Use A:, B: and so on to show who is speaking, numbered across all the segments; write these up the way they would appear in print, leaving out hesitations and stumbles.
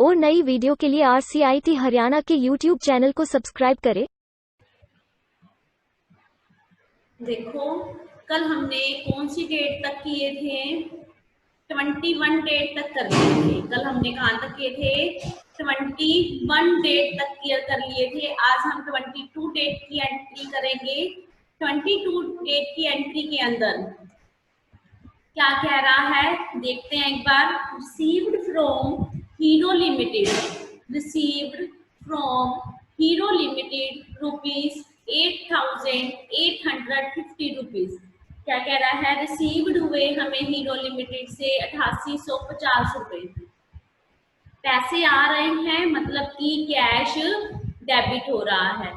A: और नई वीडियो के लिए RCIT हरियाणा के YouTube चैनल को सब्सक्राइब करें।
B: देखो, कल हमने कौन सी डेट तक किए थे? 21 डेट तक कर लिए थे। कल हमने कहाँ तक किए थे? 21 डेट तक क्लियर कर लिए थे। आज हम 22 डेट की एंट्री करेंगे। 22 डेट की एंट्री के अंदर क्या कह रहा है देखते हैं एक बार। Received from Hero Limited, received from Hero Limited rupees 8,850 rupees. क्या कह रहा है? रिसीव्ड हुए हमें हीरो लिमिटेड से 8850 रुपए पैसे आ रहे हैं, मतलब कि कैश डेबिट हो रहा है।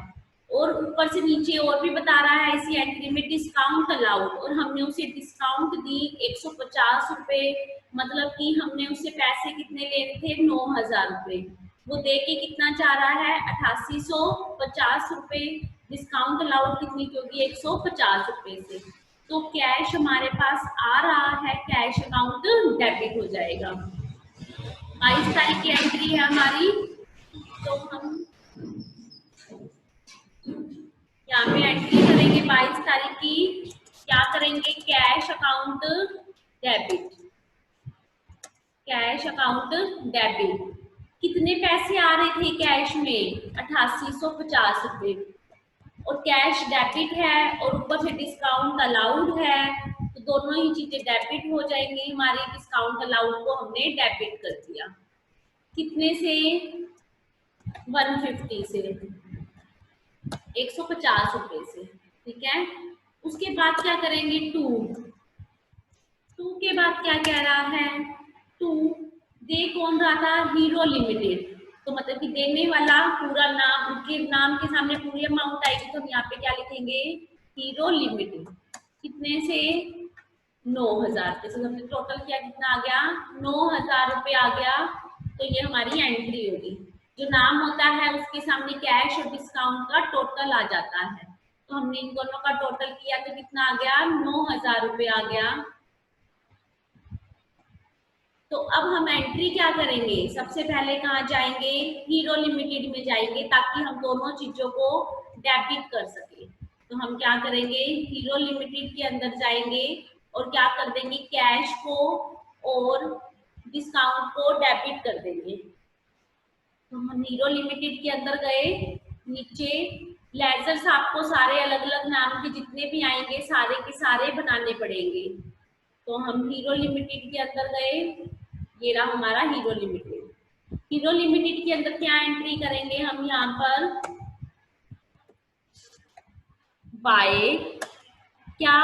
B: और ऊपर से नीचे और भी बता रहा है इसी एंट्री में डिस्काउंट अलाउड, और हमने उसे डिस्काउंट दी 150 रुपए, मतलब कि हमने उससे पैसे कितने लेने थे? 9,000 रुपए। वो दे के कितना चाह रहा है? 8850 रुपए। डिस्काउंट अलाउड कितनी की होगी? 150 रुपए से। तो कैश हमारे पास आ रहा है, कैश अकाउंट डेबिट हो जाएगा। 22 तारीख की एंट्री है हमारी, तो हम यहाँ पे एंट्री करेंगे 22 तारीख की। क्या करेंगे? Cash account debit, cash account debit. कितने पैसे आ रहे थे कैश में? 8850 रुपए। और कैश डेबिट है और ऊपर से डिस्काउंट अलाउड है, तो दोनों ही चीजें डेबिट हो जाएंगी हमारी। डिस्काउंट अलाउड को हमने डेबिट कर दिया। कितने से? 150 से, 150 रुपए से। ठीक है। उसके बाद क्या करेंगे? टू के बाद क्या कह रहा है? टू दे कौन रहा था? Hero limited. तो मतलब कि देने वाला पूरा नाम, उनके नाम के सामने पूरी अमाउंट आएगी, तो हम यहाँ पे क्या लिखेंगे? Hero Limited. कितने से? 9,000 से। हमने टोटल किया, कितना आ गया? 9,000 रुपये आ गया। तो ये हमारी एंट्री होगी। जो नाम होता है उसके सामने कैश और डिस्काउंट का टोटल आ जाता है। तो हमने इन दोनों का टोटल किया तो कितना आ गया? 9,000 रुपये आ गया। तो अब हम एंट्री क्या करेंगे? सबसे पहले कहाँ जाएंगे? हीरो लिमिटेड में जाएंगे, ताकि हम दोनों चीजों को डेबिट कर सके। तो हम क्या करेंगे? हीरो लिमिटेड के अंदर जाएंगे और क्या कर देंगे? कैश को और डिस्काउंट को डेबिट कर देंगे। तो हम हीरो लिमिटेड के अंदर गए, नीचे लेजर्स आपको सारे अलग अलग नाम के जितने भी आएंगे सारे के सारे बनाने पड़ेंगे। तो हम हीरो लिमिटेड के अंदर गए, ये रहा हमारा हीरो लिमिटेड। हीरो लिमिटेड के अंदर क्या एंट्री करेंगे हम? यहाँ पर बाय, क्या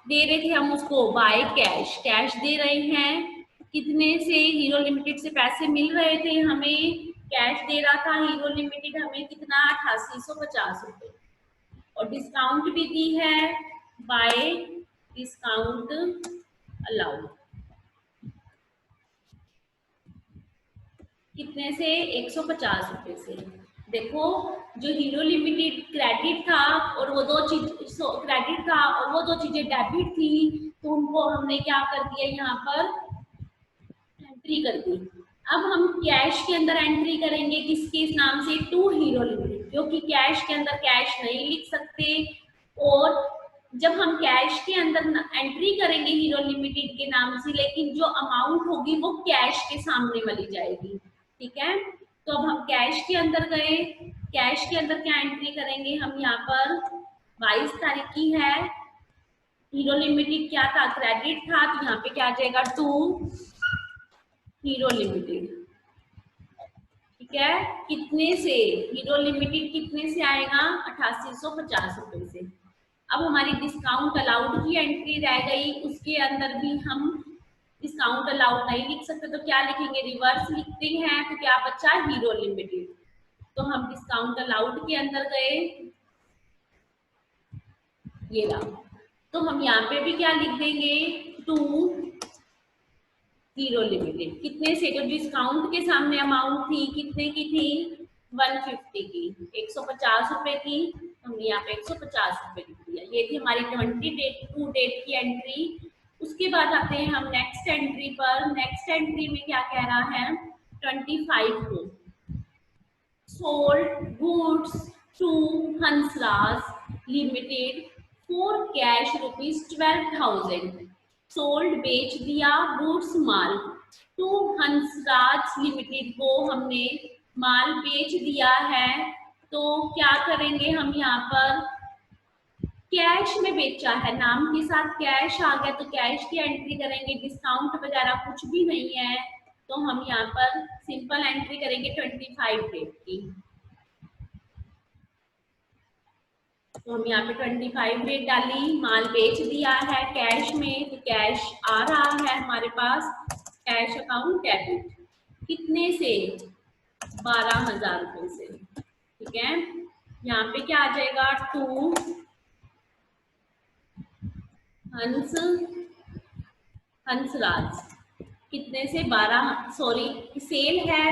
B: दे रहे थे हम उसको? बाय कैश, कैश दे रहे हैं। कितने से? हीरो लिमिटेड से पैसे मिल रहे थे हमें, कैश दे रहा था हीरो लिमिटेड हमें कितना? 8850 रुपए। और डिस्काउंट भी दी है, बाय डिस्काउंट अलाउड। कितने से? 150 रुपए से। देखो, जो हीरो लिमिटेड क्रेडिट था और वो दो चीज क्रेडिट था और वो दो चीजें डेबिट थी, तो उनको हमने क्या कर दिया? यहाँ पर एंट्री कर दी। अब हम कैश के अंदर एंट्री करेंगे, किसके नाम से? टू हीरो लिमिटेड, क्योंकि कैश के अंदर कैश नहीं लिख सकते। और जब हम कैश के अंदर एंट्री करेंगे हीरो लिमिटेड के नाम से, लेकिन जो अमाउंट होगी वो कैश के सामने वाली जाएगी। ठीक है। तो अब हम कैश के अंदर गए, कैश के अंदर क्या एंट्री करेंगे हम? यहाँ पर 22 तारीख की है, हीरो लिमिटेड क्या था? क्रेडिट था, तो यहाँ पे क्या आ जाएगा? To Hero Limited. ठीक है। कितने से? हीरो लिमिटेड कितने से आएगा? 8850 रुपए से। अब हमारी डिस्काउंट अलाउड की एंट्री रह गई, उसके अंदर भी हम डिस्काउंट अलाउड नहीं लिख सकते, तो क्या लिखेंगे? रिवर्स लिखते हैं, तो क्या बचा? Hero limited. तो हम डिस्काउंट अलाउड के अंदर गए, ये रहा। तो हम यहाँ पे भी क्या लिख देंगे? To Hero Limited. कितने से? जो डिस्काउंट के सामने अमाउंट थी कितने की थी? 150 की, 150 रुपए की। हमने यहाँ पे 150 रुपए लिख दिया। ये थी हमारी 22 डेट की एंट्री। उसके बाद आते हैं हम नेक्स्ट एंट्री पर। नेक्स्ट एंट्री में क्या कह रहा है? 25 को sold goods to Hansraj Limited for cash rupees 12,000। Sold बेच दिया गुड्स माल टू हंसराज लिमिटेड को हमने माल बेच दिया है। तो क्या करेंगे हम यहाँ पर कैश में बेचा है, नाम के साथ कैश आ गया तो कैश की एंट्री करेंगे, डिस्काउंट वगैरह कुछ भी नहीं है तो हम यहाँ पर सिंपल एंट्री करेंगे 25 डेट की। तो हम यहाँ पे 25 डेट डाली, माल बेच दिया है कैश में तो कैश आ रहा है हमारे पास, कैश अकाउंट डेबिट कितने से 12,000 रुपए से। ठीक है, यहाँ पे क्या आ जाएगा टू हंसराज कितने से 12, सॉरी सेल है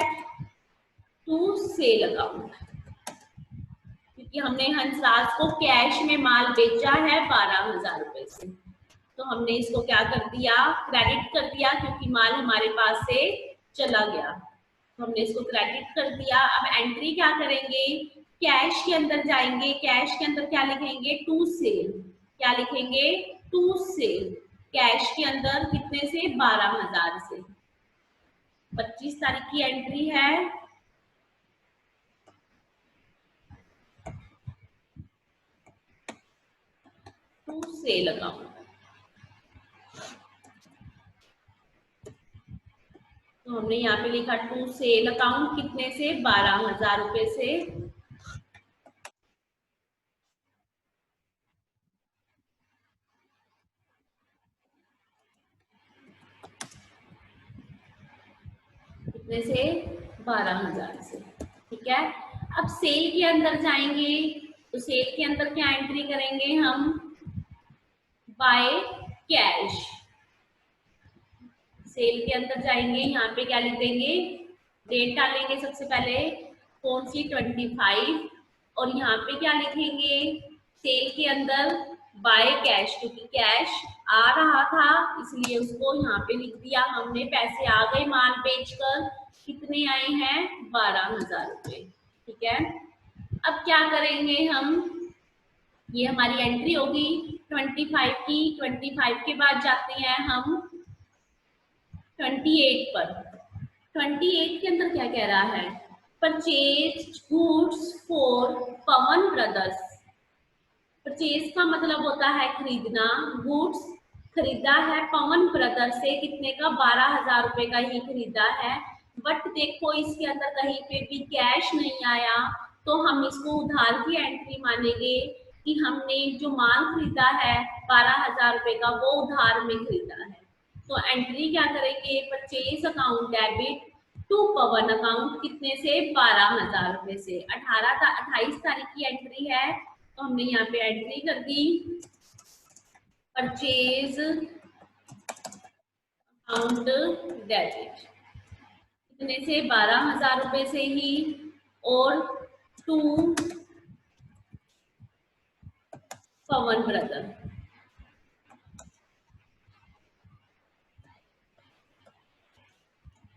B: टू सेल अकाउंट, क्योंकि हमने हंसराज को कैश में माल बेचा है 12,000 रुपए से तो हमने इसको क्या कर दिया क्रेडिट कर दिया, क्योंकि माल हमारे पास से चला गया तो हमने इसको क्रेडिट कर दिया। अब एंट्री क्या करेंगे, कैश के अंदर जाएंगे, कैश के अंदर क्या लिखेंगे टू सेल, क्या लिखेंगे टू सेल, कैश के अंदर कितने से 12,000 से। 25 तारीख की एंट्री है, टू सेल अकाउंट। तो हमने यहाँ पे लिखा टू सेल अकाउंट कितने से 12,000 रुपए से। कितने से 12,000 से। ठीक है, अब सेल के अंदर जाएंगे तो सेल के अंदर क्या एंट्री करेंगे हम, बाय कैश। सेल के अंदर जाएंगे, यहाँ पे क्या लिख देंगे, डेट डालेंगे सबसे पहले कौन सी 25 और यहाँ पे क्या लिखेंगे सेल के अंदर बाय कैश, क्योंकि कैश आ रहा था इसलिए उसको यहाँ पे लिख दिया हमने, पैसे आ गए माल बेचकर, कितने आए हैं 12,000 रुपए। ठीक है, अब क्या करेंगे हम, ये हमारी एंट्री होगी 25 की। 25 के बाद जाते हैं हम 28 पर। 28 के अंदर क्या कह रहा है, purchase goods for Pawan brothers. Purchase का मतलब होता है खरीदना, गुड्स खरीदा है पवन ब्रदर से, कितने का 12,000 रुपए का ही खरीदा है। बट देखो इसके अंदर कहीं पे भी कैश नहीं आया तो हम इसको उधार की एंट्री मानेंगे कि हमने जो माल खरीदा है 12,000 रुपए का वो उधार में खरीदा है। तो एंट्री क्या करेंगे, purchase account debit to Pawan account कितने से 12,000 रुपए से। 28 तारीख की एंट्री है तो हमने यहाँ पे एंट्री कर दी परचेज अकाउंट डेबिट कितने से 12,000 रुपए से ही, और टू पवन ब्रदर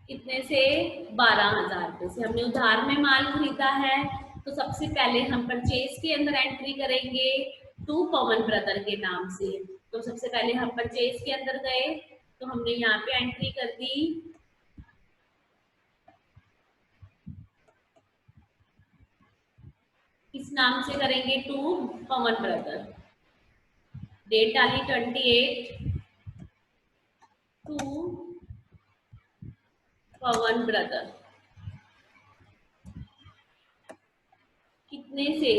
B: कितने से 12,000 रुपए से। हमने उधार में माल खरीदा है तो सबसे पहले हम परचेज के अंदर एंट्री करेंगे टू पवन ब्रदर के नाम से। तो सबसे पहले हम परचेज के अंदर गए तो हमने यहाँ पे एंट्री कर दी किस नाम से करेंगे, टू पवन ब्रदर। डेट डाली 28 टू पवन ब्रदर कितने से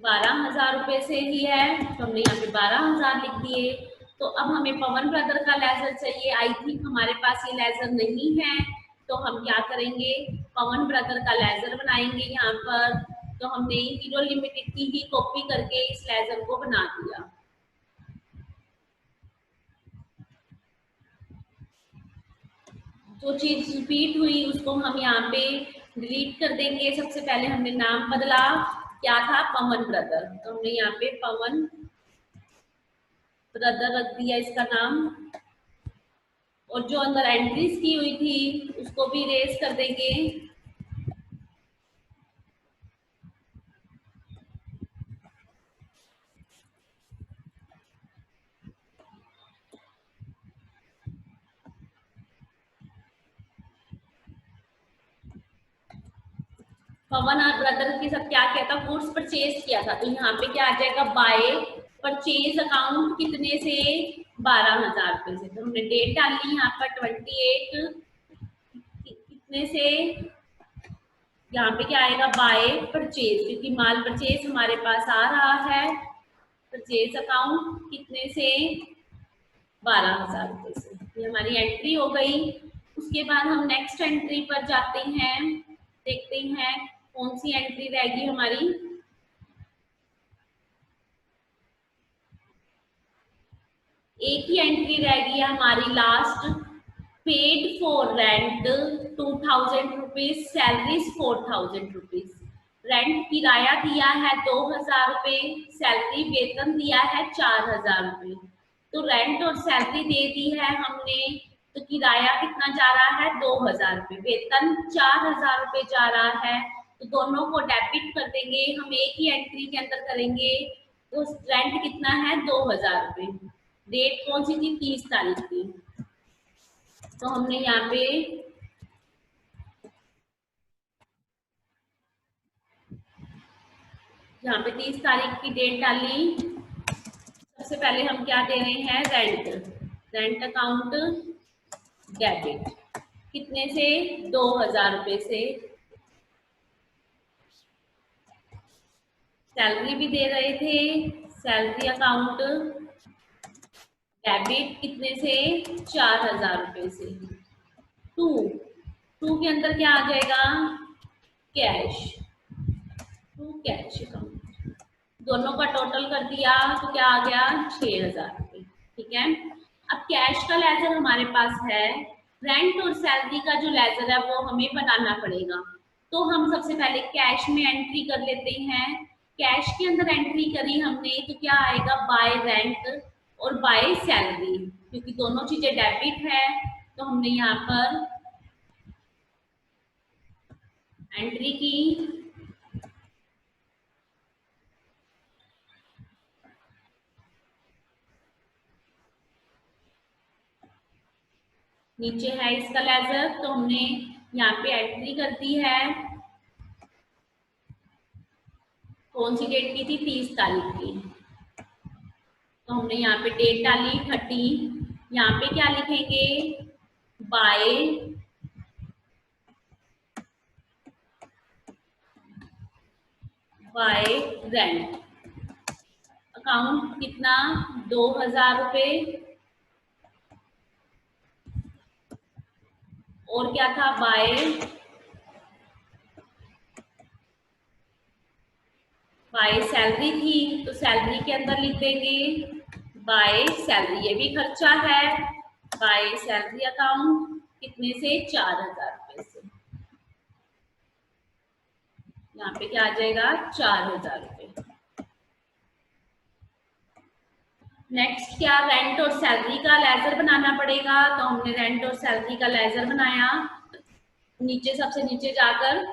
B: 12,000 रुपए से ही है तो हमने यहाँ पे 12,000 लिख दिए। तो अब हमें पवन ब्रदर का लेजर चाहिए, आई थिंक हमारे पास ये लेजर नहीं है तो हम क्या करेंगे पवन ब्रदर का लेजर बनाएंगे यहाँ पर। तो हमने हीरो लिमिटेड की ही कॉपी करके इस लेजर को बना दिया। जो चीज रिपीट हुई उसको हम यहाँ पे डिलीट कर देंगे। सबसे पहले हमने नाम बदला, क्या था पवन ब्रदर, तो हमने यहाँ पे पवन ब्रदर रख दिया इसका नाम, और जो अंदर एंट्रीज की हुई थी उसको भी इरेज कर देंगे। पवन और ब्रदर के साथ क्या किया था, गुड्स परचेज किया था, तो यहाँ पे क्या आ जाएगा, बाय परचेज अकाउंट कितने से, 12,000 रुपए से। तो हमने डेट डाली यहाँ पर 28 कितने से, यहाँ पे क्या आएगा, बाय परचेज, क्योंकि माल परचेज हमारे पास आ रहा है। परचेज अकाउंट कितने से, 12,000 रुपए से। ये हमारी एंट्री हो गई। उसके बाद हम नेक्स्ट एंट्री पर जाते हैं, देखते हैं कौन सी एंट्री रहेगी हमारी। एक ही एंट्री रहेगी हमारी last, paid for rent 2,000 rupees, salaries 4,000 rupees. Rent किराया दिया है 2,000 रुपये, सैलरी वेतन दिया है 4,000 रुपये। तो रेंट और सैलरी दे दी है हमने, तो किराया कितना जा रहा है, 2,000 रुपये, वेतन 4,000 रुपये जा रहा है। तो दोनों को डेबिट कर देंगे, हम एक ही एंट्री के अंदर करेंगे। तो रेंट कितना है, 2,000 रुपये। डेट कौन सी थी, 30 तारीख की। तो हमने यहाँ पे 30 तारीख की डेट डाली। सबसे पहले हम क्या दे रहे हैं, रेंट, रेंट अकाउंट डेबिट कितने से, 2,000 रुपये से। सैलरी भी दे रहे थे, सैलरी अकाउंट डेबिट कितने से, 4,000 रुपये से। टू टू के अंदर क्या आ जाएगा, कैश, टू कैश अकाउंट। दोनों का टोटल कर दिया तो क्या आ गया, 6,000 रुपये। ठीक है, अब कैश का लेजर हमारे पास है, रेंट और सैलरी का जो लेजर है वो हमें बनाना पड़ेगा। तो हम सबसे पहले कैश में एंट्री कर लेते हैं। कैश के अंदर एंट्री करी हमने तो क्या आएगा, बाय रेंट और बाय सैलरी, क्योंकि दोनों चीजें डेबिट है। तो हमने यहाँ पर एंट्री की, नीचे है इसका लेजर, तो हमने यहाँ पे एंट्री कर दी है। कौन सी डेट की थी, 30 तारीख की। तो हमने यहाँ पे डेट डाली 30। यहाँ पे क्या लिखेंगे, बाय रेंट अकाउंट कितना, 2,000 रुपये। और क्या था, बाय सैलरी थी, तो सैलरी के अंदर लिख देंगे बाय सैलरी, ये भी खर्चा है। बाय सैलरी अकाउंट कितने से, 4,000 रुपये से। यहाँ पे क्या आ जाएगा, 4,000 रुपये। नेक्स्ट क्या, रेंट और सैलरी का लेजर बनाना पड़ेगा। तो हमने रेंट और सैलरी का लेजर बनाया, नीचे सबसे नीचे जाकर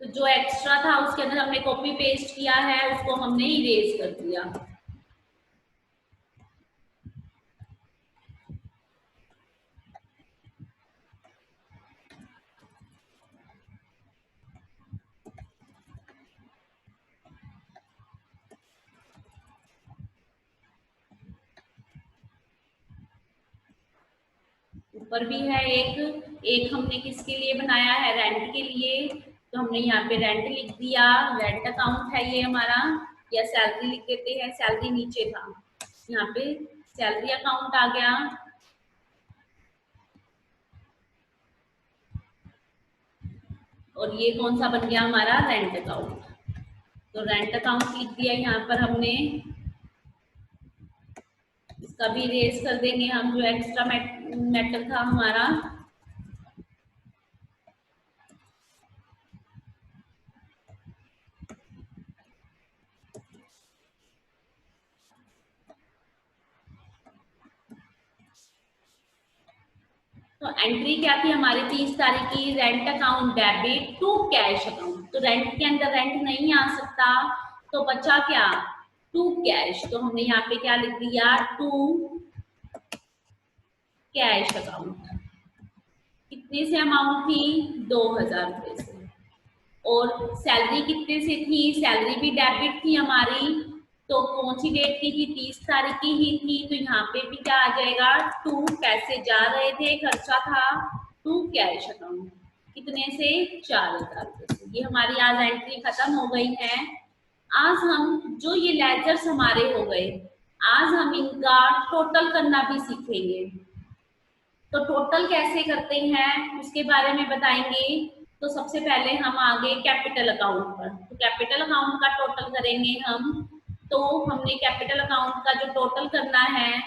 B: तो जो एक्स्ट्रा था उसके अंदर हमने कॉपी पेस्ट किया है, उसको हमने इरेज कर दिया। ऊपर भी है एक, एक हमने किसके लिए बनाया है, रेंट के लिए। तो हमने यहाँ पे रेंट लिख दिया, रेंट अकाउंट है ये हमारा, या सैलरी लिख देते हैं, सैलरी नीचे था, यहाँ पे सैलरी अकाउंट आ गया। और ये कौन सा बन गया हमारा, रेंट अकाउंट। तो रेंट अकाउंट लिख दिया यहाँ पर हमने। इसका भी इरेज कर देंगे हम, जो एक्स्ट्रा मैटर था हमारा। एंट्री क्या थी हमारी 30 तारीख की, rent account debit to cash account. तो रेंट के अंदर रेंट नहीं आ सकता, तो बचा क्या, टू कैश। तो हमने यहाँ पे क्या लिख दिया, टू कैश अकाउंट। कितने से अमाउंट थी, 2000 रुपए से। और सैलरी कितने से थी, सैलरी भी डेबिट थी हमारी, तो कौन सी डेट की थी, 30 तारीख की ही थी। तो यहाँ पे भी क्या आ जाएगा, टू पैसे जा रहे थे, खर्चा था, टू कैश अकाउंट। कितने से, 4000 रुपए से। ये हमारी आज एंट्री खत्म हो गई है। आज हम जो ये लेजर्स हमारे हो गए, आज हम इनका टोटल करना भी सीखेंगे। तो टोटल कैसे करते हैं उसके बारे में बताएंगे। तो सबसे पहले हम आगे कैपिटल अकाउंट पर, तो कैपिटल अकाउंट का टोटल करेंगे हम। तो हमने कैपिटल अकाउंट का जो टोटल करना है,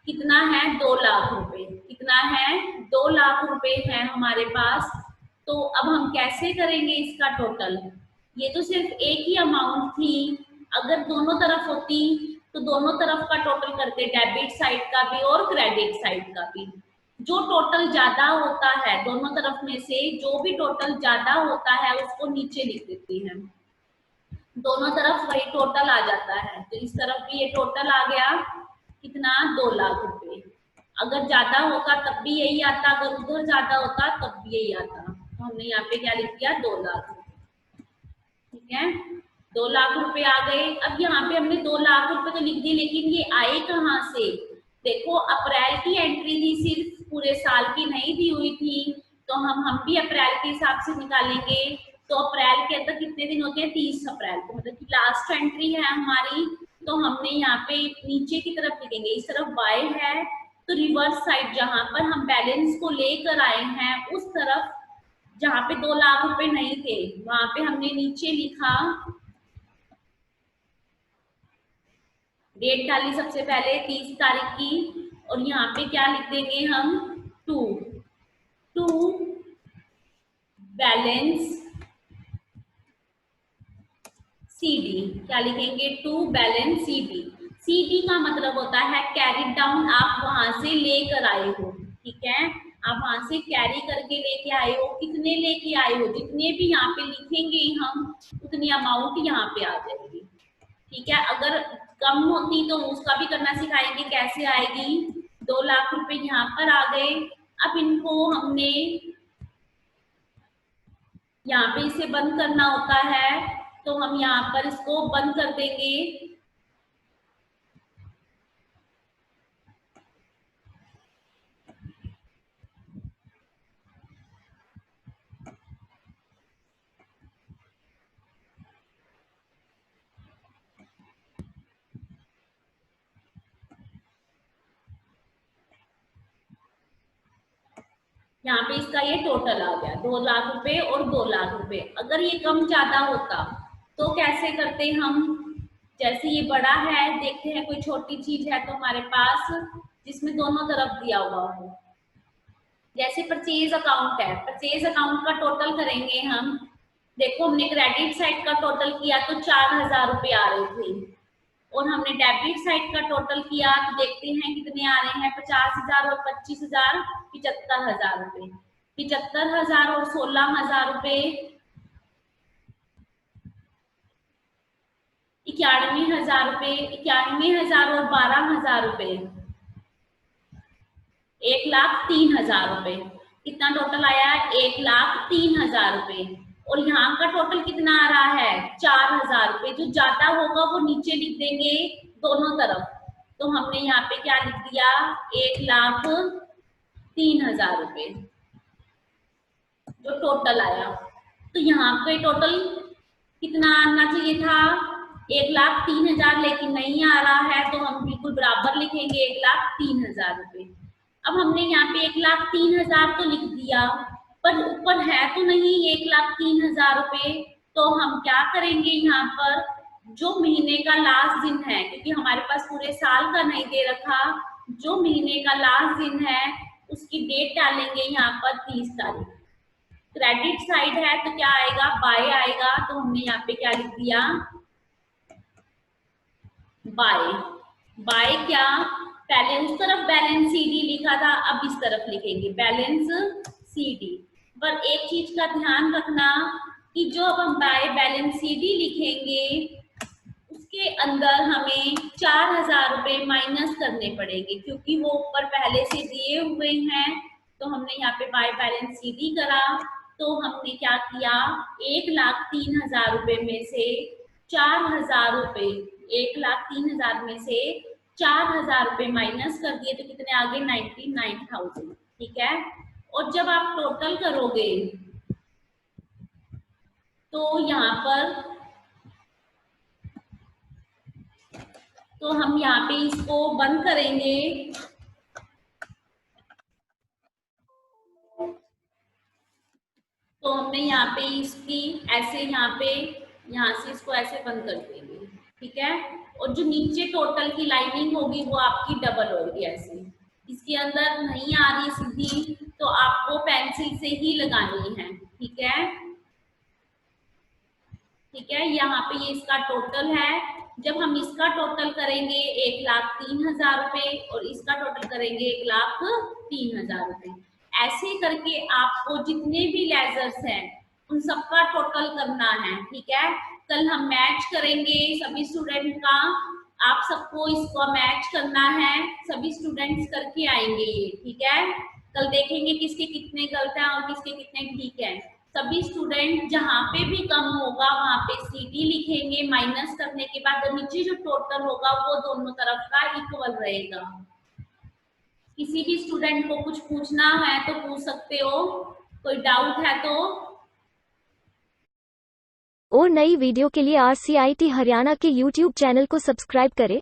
B: कितना है, 2 लाख रुपए। कितना है, 2 लाख रुपए है हमारे पास। तो अब हम कैसे करेंगे इसका टोटल, ये तो सिर्फ एक ही अमाउंट थी, अगर दोनों तरफ होती तो दोनों तरफ का टोटल करते, डेबिट साइड का भी और क्रेडिट साइड का भी। जो टोटल ज्यादा होता है दोनों तरफ में से, जो भी टोटल ज्यादा होता है उसको नीचे लिख देते हैं, दोनों तरफ वही टोटल आ जाता है। तो इस तरफ भी ये टोटल आ गया, कितना, 2 लाख रुपए। अगर ज्यादा होता तब भी यही आता, अगर उधर ज्यादा होता तब भी यही आता। तो हमने यहाँ पे क्या लिख दिया, 2 लाख रुपए। ठीक है, 2 लाख रुपए आ गए। अब यहाँ पे हमने 2 लाख रुपए तो लिख दिए, लेकिन ये आए कहाँ से। देखो अप्रैल की एंट्री थी, सिर्फ पूरे साल की नहीं दी हुई थी, तो हम भी अप्रैल के हिसाब से निकालेंगे। तो अप्रैल के अंदर कितने दिन होते हैं, 30 अप्रैल को, मतलब कि लास्ट एंट्री है हमारी। तो हमने यहाँ पे नीचे की तरफ लिखेंगे, इस तरफ बाय है, तो रिवर्स साइड जहां पर हम बैलेंस को लेकर आए हैं उस तरफ, जहां पे 2 लाख रुपए नहीं थे, वहां पे हमने नीचे लिखा, डेट डाली सबसे पहले 30 तारीख की, और यहाँ पे क्या लिख देंगे हम, टू बैलेंस सीडी। क्या लिखेंगे, टू बैलेंस सीडी। सीडी का मतलब होता है कैरी डाउन, आप वहां से लेकर आए हो। ठीक है, आप वहां से कैरी करके लेके आए हो, कितने लेके आए हो, जितने भी यहाँ पे लिखेंगे हम उतनी अमाउंट यहाँ पे आ जाएगी। ठीक है, अगर कम होती तो उसका भी करना सिखाएंगे कैसे आएगी। 2 लाख रुपए यहाँ पर आ गए। अब इनको हमने यहाँ पे इसे बंद करना होता है, तो हम यहाँ पर इसको बंद कर देंगे। यहाँ पे इसका ये टोटल आ गया, 2 लाख रुपए और 2 लाख रुपए। अगर ये कम ज्यादा होता तो कैसे करते हम, जैसे ये बड़ा है, देखते हैं कोई छोटी चीज है तो हमारे पास जिसमें दोनों तरफ दिया हुआ हो। जैसे परचेज अकाउंट है, परचेज अकाउंट का टोटल करेंगे हम। देखो हमने क्रेडिट साइड का टोटल किया तो 4000 रुपए आ रहे थे, और हमने डेबिट साइड का टोटल किया तो देखते हैं कितने आ रहे हैं, 50,000 और 25,000, 75,000 रुपए। 75,000 और 16,000 रुपए, 91,000 रुपए, 91,000 और 12,000 रुपए, 1,03,000 रुपए। कितना टोटल आया, 1,03,000 रुपए। और यहाँ का टोटल कितना आ रहा है, 4,000 रुपए। जो ज्यादा होगा वो नीचे लिख देंगे दोनों तरफ। तो हमने यहाँ पे क्या लिख दिया, 1,03,000 रुपए जो टोटल आया। तो यहाँ पे टोटल कितना आना चाहिए था, 1,03,000, लेकिन नहीं आ रहा है, तो हम बिल्कुल बराबर लिखेंगे 1,03,000 रुपए। अब हमने यहाँ पे 1,03,000 तो लिख दिया, पर ऊपर है तो नहीं 1,03,000 रुपए। तो हम क्या करेंगे, यहाँ पर जो महीने का लास्ट दिन है, क्योंकि हमारे पास पूरे साल का नहीं दे रखा, जो महीने का लास्ट दिन है उसकी डेट डालेंगे यहाँ पर 30 तारीख। क्रेडिट साइड है तो क्या आएगा, बाय आएगा। तो हमने यहाँ पे क्या लिख दिया, बाय। बाय क्या, पहले उस तरफ बैलेंस CD लिखा था, अब इस तरफ लिखेंगे बैलेंस CD। पर एक चीज का ध्यान रखना कि जो अब हम बाय बैलेंस CD लिखेंगे उसके अंदर हमें 4,000 रुपये माइनस करने पड़ेंगे, क्योंकि वो ऊपर पहले से दिए हुए हैं। तो हमने यहाँ पे बाय बैलेंस CD करा, तो हमने क्या किया, 1,03,000 रुपये में से 4,000 रुपये, 1,03,000 में से 4,000 रुपये माइनस कर दिए, तो कितने आगे 99,000। ठीक है। और जब आप टोटल करोगे तो यहाँ पर, तो हम यहाँ पे इसको बंद करेंगे। तो हमने यहाँ पे इसकी ऐसे यहाँ से इसको ऐसे बंद कर देंगे। ठीक है। और जो नीचे टोटल की लाइनिंग होगी वो आपकी डबल होगी ऐसे, इसके अंदर नहीं आ रही सीधी, तो आपको पेंसिल से ही लगानी है। ठीक है। ठीक है। यहाँ पे ये इसका टोटल है। जब हम इसका टोटल करेंगे 1,03,000 रुपये और इसका टोटल करेंगे 1,03,000 रुपये, ऐसे करके आपको जितने भी लेजर्स हैं उन सबका टोटल करना है। ठीक है। कल हम मैच करेंगे सभी स्टूडेंट का, आप सबको इसको मैच करना है, सभी स्टूडेंट्स करके आएंगे ये। ठीक है। कल देखेंगे किसके कितने गलत हैं और किसके कितने ठीक है। सभी स्टूडेंट जहाँ पे भी कम होगा वहां पे CD लिखेंगे माइनस करने के बाद, और नीचे जो टोटल होगा वो दोनों तरफ का इक्वल रहेगा। किसी भी स्टूडेंट को कुछ पूछना है तो पूछ सकते हो, कोई डाउट है तो।
A: और नई वीडियो के लिए RCIT हरियाणा के YouTube चैनल को सब्सक्राइब करें